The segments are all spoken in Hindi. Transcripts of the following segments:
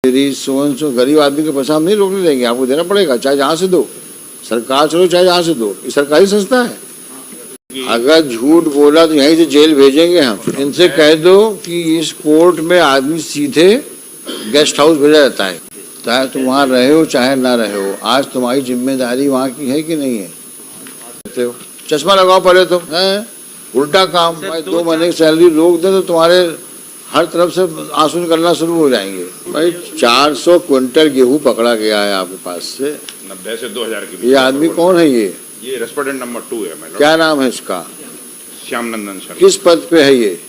मेरी सो गरीब आदमी के पैसा हम नहीं रोकने देंगे, आपको देना पड़ेगा, चाहे जहाँ से दो, सरकार चलो चाहे जहाँ से दो, ये सरकारी संस्था है। अगर झूठ बोला तो यहीं से जेल भेजेंगे हम। इनसे कह दो कि इस कोर्ट में आदमी सीधे गेस्ट हाउस भेजा जाता है, चाहे तुम वहाँ रहे हो चाहे ना रहे हो। आज तुम्हारी जिम्मेदारी वहाँ की है कि नहीं है? चश्मा लगाओ पहले तो, है उल्टा काम। भाई 2 महीने की सैलरी रोक दे तो तुम्हारे हर तरफ से आंसू निकलना शुरू हो जाएंगे। भाई 400 क्विंटल गेहूं पकड़ा गया है आपके पास से, 90 से 2000 के बीच। ये आदमी कौन है? ये रेस्पोंडेंट नंबर 2 है। मैडम क्या नाम है इसका? श्याम नंदन शर्मा। किस पद पे है ये?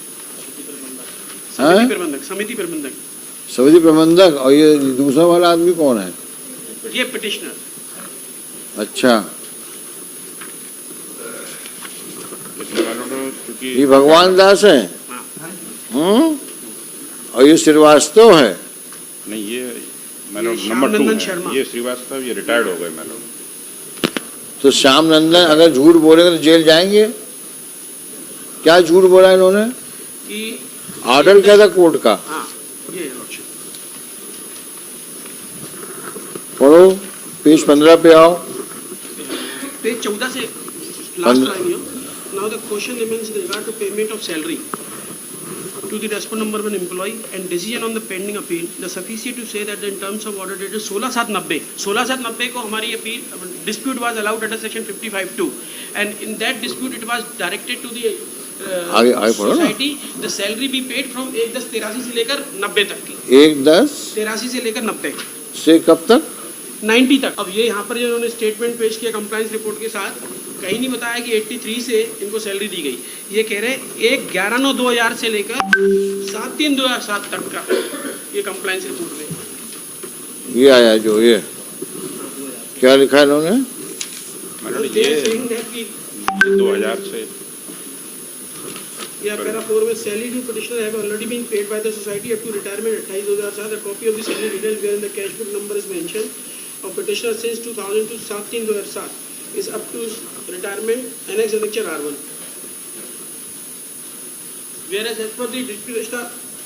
समिति प्रबंधक। समिति प्रबंधक। और ये दूसरा वाला आदमी कौन है? ये पिटिशनर। अच्छा, ये भगवान दास है। और ये श्रीवास्तव है। नहीं, ये मैडम नंबर 2 है। ये श्रीवास्तव, ये रिटायर्ड हो गए मैडम। तो श्याम नंदन अगर झूठ बोलेंगे तो जेल जाएंगे? क्या झूठ बोला इन्होंने? कि ऑर्डर क्या था कोर्ट का? पढ़ो, पेज 15 पे आओ। पेज 14 से last line. Now the question remains in regard to payment of salary to the respondent number 1 employee and decision on the pending appeal. The sufficient to say that in terms of order dated 16/7/90 को हमारी appeal dispute was allowed under section 55(2) and in that dispute it was directed to the society the salary be paid from 1/10/83 से लेकर 90 तक की। 1/10/83 से लेकर 90 से कब तक? 90 तक। अब ये यहाँ पर जो उन्होंने स्टेटमेंट पेश किया कंप्लायंस रिपोर्ट के साथ, कहीं नहीं बताया कि 83 से इनको सैलरी दी गई। ये कह रहे 1/11/2000 से लेकर 7/3/2007 तक का ये कंप्लायंस रिपोर्ट में ये आया। जो ये क्या लिखा है इन्होंने? 2000 से या पैरा 4 में salary to petitioner have already been paid by the society up to retirement 28/2007। A copy of the salary details wherein the cash book number is mentioned of petitioner since 2000 to 7/3/2007 is up to retirement annex annexure R1. Whereas as per the dispute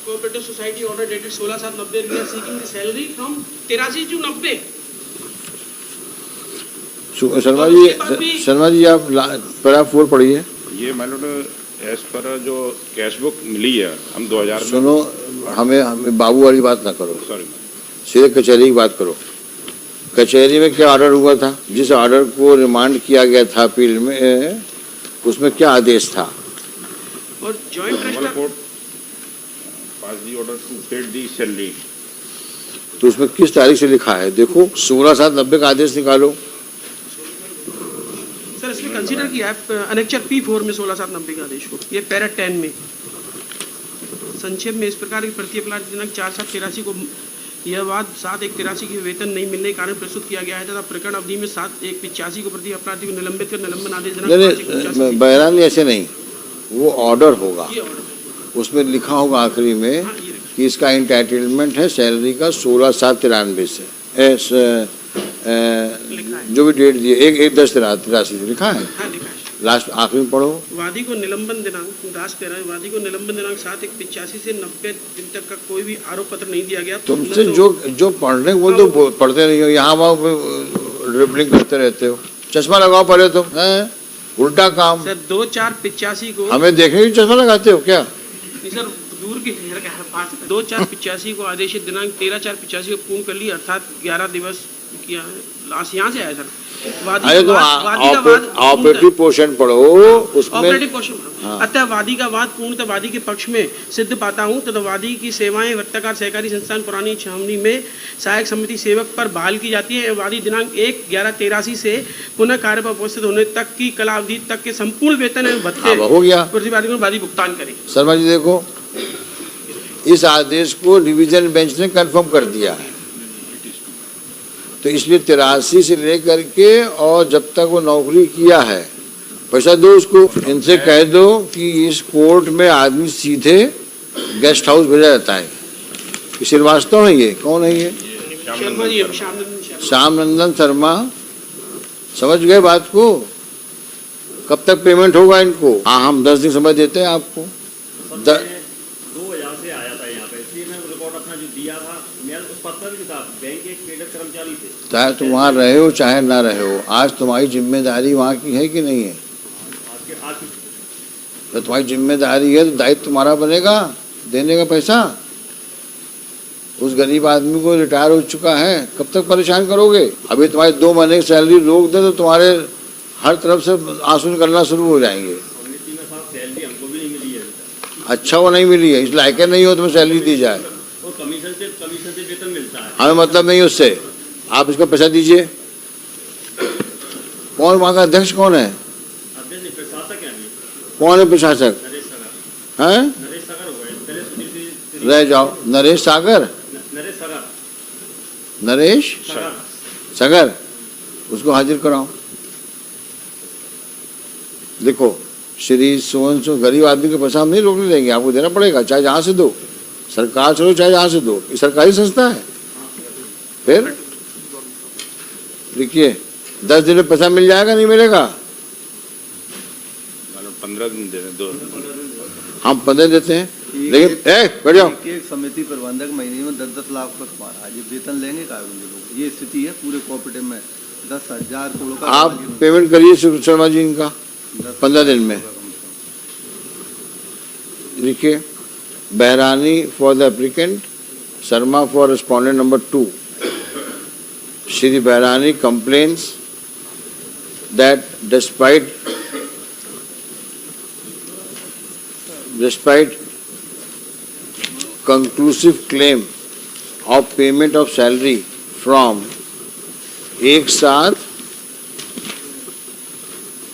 cooperative society order dated 16/7/90 we are seeking the salary from 83 to 90। Sharma ji आप पैरा 4 पढ़िए। ये मैडम एज पर जो कैश बुक मिली है हम 2000 में। सुनो, हमें बाबू वाली बात ना करो, सॉरी, सीधे कचहरी की बात करो। कचहरी में क्या ऑर्डर हुआ था? जिस ऑर्डर को रिमांड किया गया था अपील में, उसमें क्या आदेश था? और joint court pass the order to paid the salary. तो उसमें किस तारीख से लिखा है? देखो 16/7/90 का आदेश निकालो। सर इसमें कंसीडर किया है अनेक्चर P4 में 16/7/90 का आदेश को। ये पैरा 10 में संक्षेप में इस प्रकार की प्रति अपराध दिनांक 4/7/83 को यह वाद 7/1/83 की वेतन नहीं मिलने के कारण प्रस्तुत किया गया है तथा प्रकरण अवधि में 7/1/85 को प्रति अपराधी को निलंबित कर निलंबन आदेश दिनांक बहरान ऐसे नहीं, वो ऑर्डर होगा, उसमें लिखा होगा आखिरी में कि इसका इंटाइटलमेंट है सैलरी का 16/7/93 से जो भी डेट दिए 1/10/83 से लिखा है। लास्ट आखिरी में पढ़ो। वादी को निलंबन दिनांक 7/1/85 से 90 दिन तक का कोई भी आरोप पत्र नहीं दिया गया। तुमसे जो पढ़ने को बोल तो पढ़ते नहीं हो, यहाँ वहाँ ड्रिबलिंग करते रहते हो। चश्मा लगाओ पहले तो, है उल्टा काम। सर 2/4/85 को हमें देखने की चश्मा लगाते हो क्या? सर दूर के 2/4/85 को आदेशित दिनांक 13/4/85 को पूर्ण कर ली, अर्थात 11 दिवस किया है। लास्ट यहाँ से आया सर। ऑपरेटिव पोर्शन पढ़ो उसमें। ऑपरेटिव पोर्शन अतः वादी का वाद पूर्णतः वादी के पक्ष में सिद्ध पाता हूँ तथा वादी की सेवाएं वर्ताकार सहकारी संस्थान पुरानी छावनी में सहायक समिति सेवक पर बहाल की जाती है। वादी दिनांक 1/11/83 से पुनः कार्य पर उपस्थित होने तक की कला अवधि तक के संपूर्ण वेतन एवं भत्ते हो गया प्रतिवादी को वादी भुगतान करे। शर्मा जी देखो, इस आदेश को डिवीजन बेंच ने कंफर्म कर दिया है, तो इसलिए 83 से लेकर के और जब तक वो नौकरी किया है पैसा दो उसको। इनसे कह दो कि इस कोर्ट में आदमी सीधे गेस्ट हाउस भेजा जाता है। श्रीवास्तव है ये? कौन है ये? श्याम नंदन शर्मा। समझ गए बात को? कब तक पेमेंट होगा इनको? हाँ, हम 10 दिन समय देते हैं आपको। 2000 से आया था यहाँ पे, इसलिए मैं रिकॉर्ड अपना जो दिया था मैं उस पत्र सर के साथ बैंक एक पेड कर्मचारी थे। चाहे तुम वहाँ रहे हो चाहे ना रहे हो, आज तुम्हारी जिम्मेदारी वहाँ की है कि नहीं है? आज तो तुम्हारी जिम्मेदारी है तो दायित्व तुम्हारा बनेगा देने का पैसा। उस गरीब आदमी को रिटायर हो चुका है, कब तक परेशान करोगे? अभी तुम्हारी 2 महीने की सैलरी रोक दे तो तुम्हारे हर तरफ से आंसू निकलना शुरू हो जाएंगे। सैलरी हमको भी नहीं मिली है। अच्छा वो नहीं मिली है, इस लायक नहीं हो तुम्हें सैलरी दी जाए। और कमीशन से वेतन मिलता है। हमें मतलब नहीं उससे, आप इसको पैसा दीजिए। कौन वहाँ का अध्यक्ष कौन है? अध्यक्ष प्रशासक है अभी। कौन है प्रशासक? नरेश सागर। हैं? नरेश सागर हो गए। रह जाओ। नरेश सागर? नरेश सागर। नरेश सागर, उसको हाजिर कराओ। देखो श्री सोन सो गरीब आदमी के पैसा हम नहीं रोकने देंगे, आपको देना पड़ेगा, चाहे जहाँ से दो। सरकार चलो चाहे जहाँ से दो, ये सरकारी संस्था है। फिर देखिए 10 दिन में पैसा मिल जाएगा नहीं मिलेगा? मैडम 15 दिन दे दें, 2 हम 15 देते हैं, लेकिन बैठ जाओ। एक समिति प्रबंधक महीने में 10-10 लाख रुपए कमा रहा है, ये वेतन लेंगे का लोग? ये स्थिति है पूरे कोऑपरेटिव में। 10,000 करोड़ का आप पेमेंट करिए शर्मा जी इनका 15 दिन में। लिखिए Bahrani for the applicant, Sharma for respondent number 2. Shri Bairani complains that despite conclusive claim of payment of salary from 1/11/83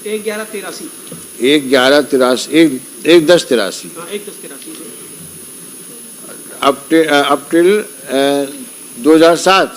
1/10/83 हाँ 1/10/83 up till 2007